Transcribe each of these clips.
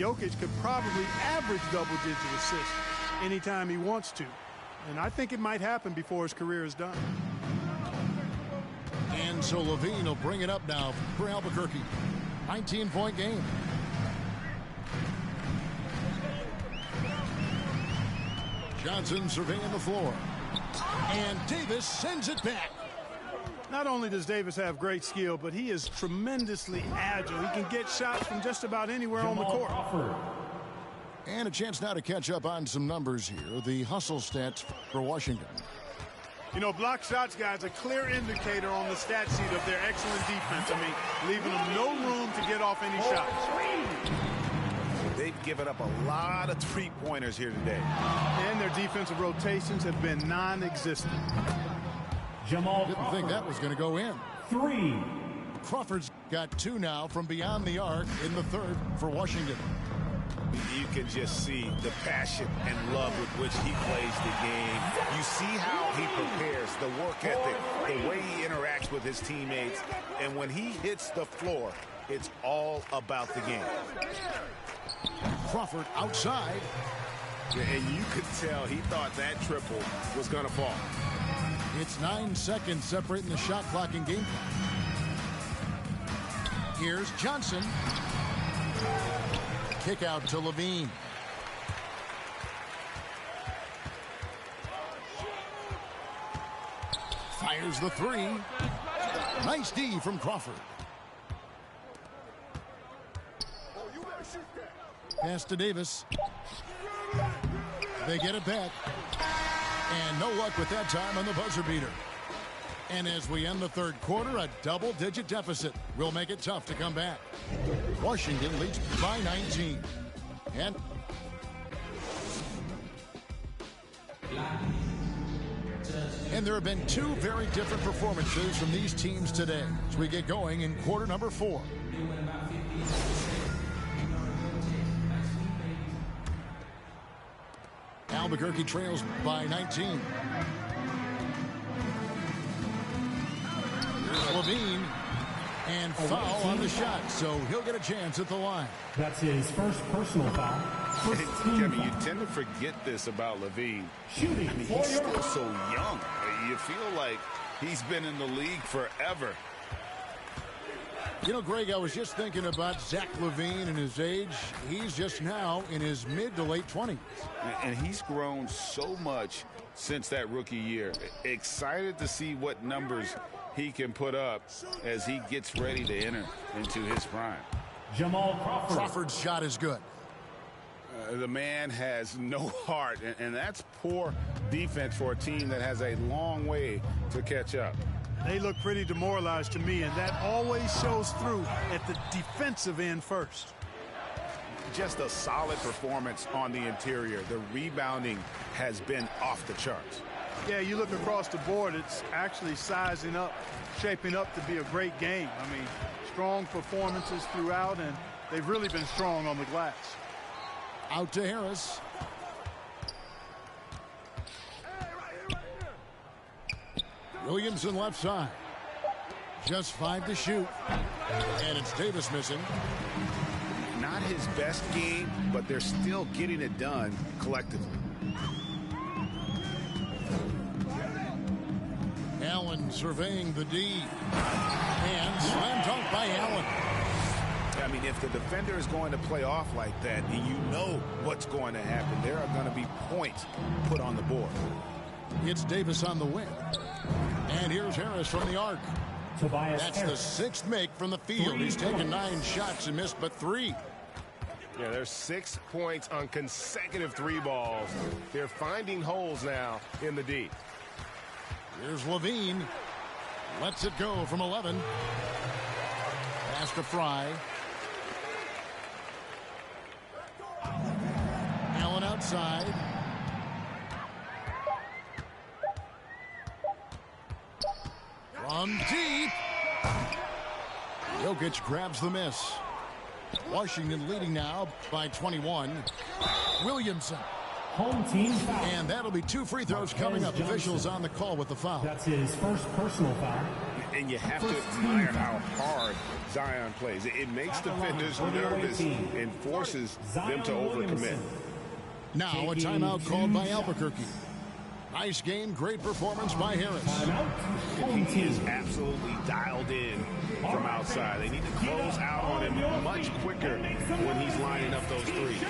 Jokic could probably average double-digit assists anytime he wants to. And I think it might happen before his career is done. And so Levine will bring it up now for Albuquerque. 19-point game. Johnson surveying the floor. And Davis sends it back. Not only does Davis have great skill, but he is tremendously agile. He can get shots from just about anywhere on the court. And a chance now to catch up on some numbers here. The hustle stats for Washington. You know, block shots, guys, a clear indicator on the stat sheet of their excellent defense. I mean, leaving them no room to get off any shots. They've given up a lot of three-pointers here today. And their defensive rotations have been non-existent. Didn't think that was going to go in. 3. Crawford's got 2 now from beyond the arc in the third for Washington. You can just see the passion and love with which he plays the game. You see how he prepares, the work ethic, the way he interacts with his teammates. And when he hits the floor, it's all about the game. Crawford outside. And you could tell he thought that triple was going to fall. It's 9 seconds separating the shot clock and game. Here's Johnson. Kick out to Levine. Fires the 3. Nice D from Crawford. Pass to Davis. They get it back. And no luck with that time on the buzzer beater. And as we end the third quarter, a double-digit deficit will make it tough to come back. Washington leads by 19. And there have been 2 very different performances from these teams today as we get going in quarter number 4. Albuquerque trails by 19. Here's Levine. And foul on the shot, so he'll get a chance at the line. That's his first personal foul. Kevin, you tend to forget this about Levine. Shooting. I mean, he's still so young. You feel like he's been in the league forever. You know, Greg, I was just thinking about Zach LaVine and his age. He's just now in his mid to late 20s. And he's grown so much since that rookie year. Excited to see what numbers he can put up as he gets ready to enter into his prime. Jamal Crawford. Crawford's shot is good. The man has no heart, and that's poor defense for a team that has a long way to catch up. They look pretty demoralized to me, and that always shows through at the defensive end first. Just a solid performance on the interior. The rebounding has been off the charts. Yeah, you look across the board, it's actually sizing up, shaping up to be a great game. I mean, strong performances throughout, and they've really been strong on the glass. Out to Harris. Williamson left side. Just 5 to shoot. And it's Davis missing. Not his best game, but they're still getting it done collectively. Allen surveying the D. And slam dunk by Allen. I mean, if the defender is going to play off like that, and you know what's going to happen, there are going to be points put on the board. It's Davis on the wing. And here's Harris from the arc. That's the 6th make from the field. He's taken 9 shots and missed but 3. Yeah, there's 6 points on consecutive 3 balls. They're finding holes now in the D. Here's Levine. Lets it go from 11. Pass to Fry. Allen outside. From deep. Jokic grabs the miss. Washington leading now by 21. Williamson. Home team foul. And that'll be 2 free throws coming up. Officials on the call with the foul. That's his first personal foul. And you have to admire how hard Zion plays. It makes defenders nervous and forces them to overcommit. Now a timeout called by Albuquerque. Nice game, great performance by Harris. He is absolutely dialed in from outside. They need to close out on him much quicker when he's lining up those threes.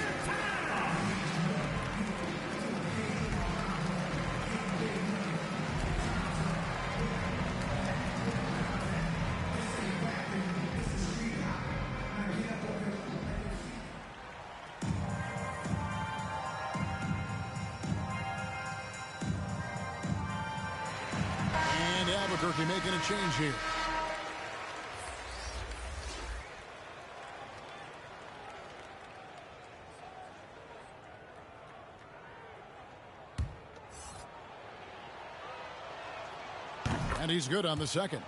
Albuquerque making a change here. And he's good on the second.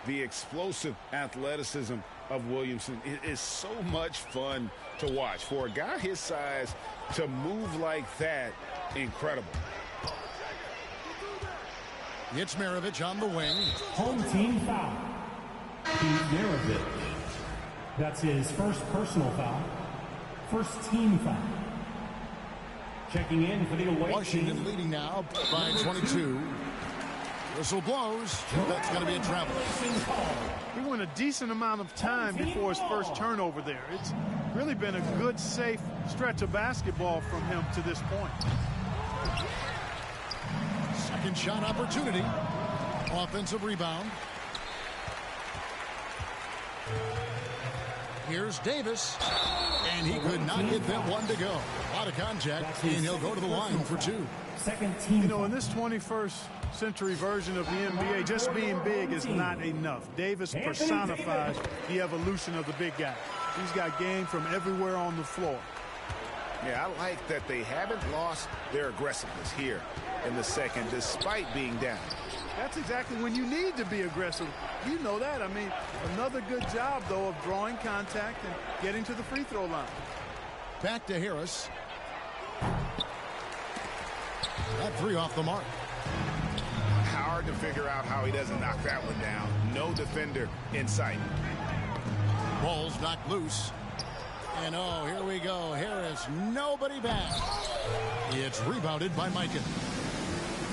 The explosive athleticism of Williamson is so much fun to watch. For a guy his size to move like that, incredible. It's Maravich on the wing. Home team foul. Pete Maravich. That's his first personal foul. First team foul. Checking in for the away Washington team. leading now by 22. Whistle blows. That's going to be a travel. He went a decent amount of time before his first turnover there. It's really been a good, safe stretch of basketball from him to this point. Second shot opportunity. Offensive rebound. Here's Davis. And he could not get that one to go. A lot of contact, and he'll go to the line for two. Second team. You know, in this 21st century version of the NBA, just being big is not enough. Davis personifies the evolution of the big guy. He's got game from everywhere on the floor. Yeah, I like that they haven't lost their aggressiveness here in the second, despite being down. That's exactly when you need to be aggressive. You know that. I mean, another good job, though, of drawing contact and getting to the free throw line. Back to Harris. That three off the mark. Hard to figure out how he doesn't knock that one down. No defender in sight. Ball's knocked loose. And oh, here we go. Harris, nobody back. It's rebounded by Micah.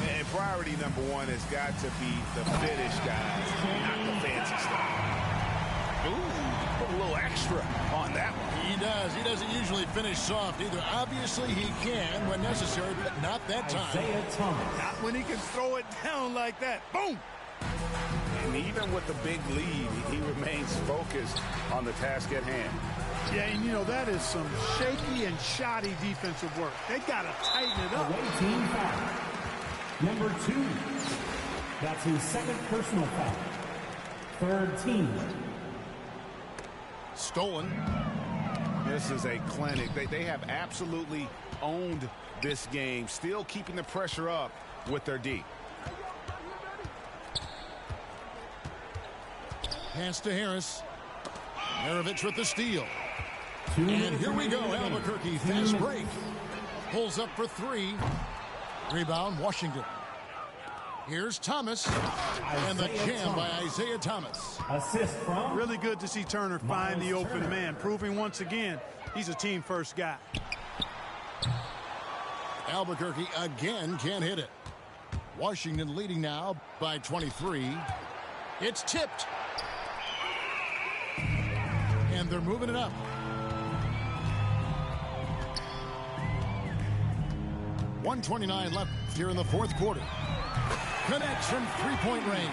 And priority number one has got to be the finish, guys, not the fancy stuff. Ooh, put a little extra on that one. He does. He doesn't usually finish soft either. Obviously, he can when necessary, but not that time. Isaiah Thomas. Not when he can throw it down like that. Boom! And even with the big lead, he remains focused on the task at hand. Yeah, and you know, that is some shaky and shoddy defensive work. They got to tighten it up. Away team foul. Number 2. That's his second personal foul. Third team. Stolen. This is a clinic. They have absolutely owned this game, still keeping the pressure up with their D. Pass to Harris. Maravich with the steal. 2 And here we go. remaining. Albuquerque 2 fast minutes. break. Pulls up for three. Rebound Washington. Here's Thomas. And the jam by Isaiah Thomas. Assist from. Really good to see Turner find the open man, proving once again he's a team-first guy. Albuquerque again can't hit it. Washington leading now by 23. It's tipped. And they're moving it up. 1:29 left here in the fourth quarter. Connects from three-point range.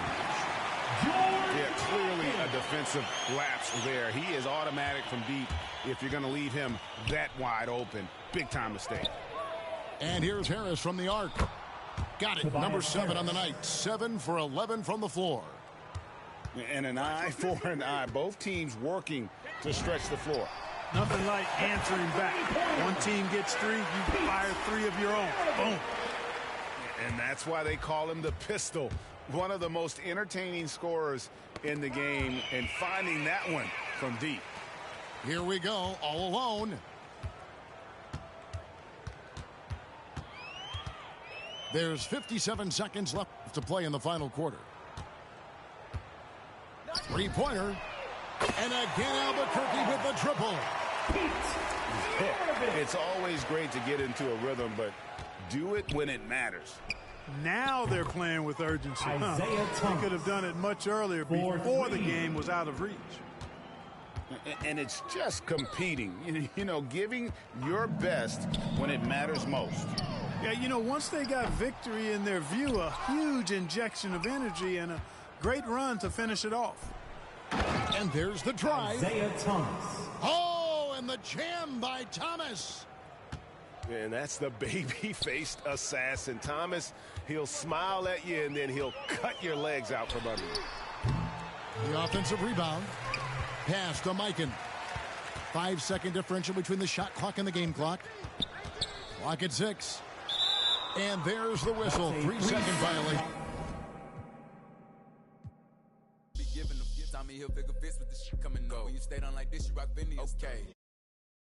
Yeah, clearly a defensive lapse there. He is automatic from deep if you're going to leave him that wide open. Big-time mistake. And here's Harris from the arc. Got it. Number 7 on the night. 7 for 11 from the floor. And an eye for an eye. Both teams working to stretch the floor. Nothing like answering back. One team gets 3, you fire 3 of your own. Boom. And that's why they call him the pistol. One of the most entertaining scorers in the game, and finding that one from deep. Here we go, all alone. There's 57 seconds left to play in the final quarter. Three-pointer. And again, Albuquerque with the triple. It's always great to get into a rhythm, but do it when it matters. Now they're playing with urgency. They could have done it much earlier before the game was out of reach. And it's just competing, you know, giving your best when it matters most. Yeah, you know, once they got victory in their view, a huge injection of energy and a great run to finish it off. And there's the drive. Isaiah Thomas. Oh, and the jam by Thomas. And that's the baby-faced assassin. Thomas, he'll smile at you, and then he'll cut your legs out from under you. The offensive rebound. Pass to Mikan. 5-second differential between the shot clock and the game clock. Clock at 6. And there's the whistle. 3-second violation. Be giving the Tommy Hilfiger fits with the shit coming up. When you stay down like this, you rock Vinny. Okay.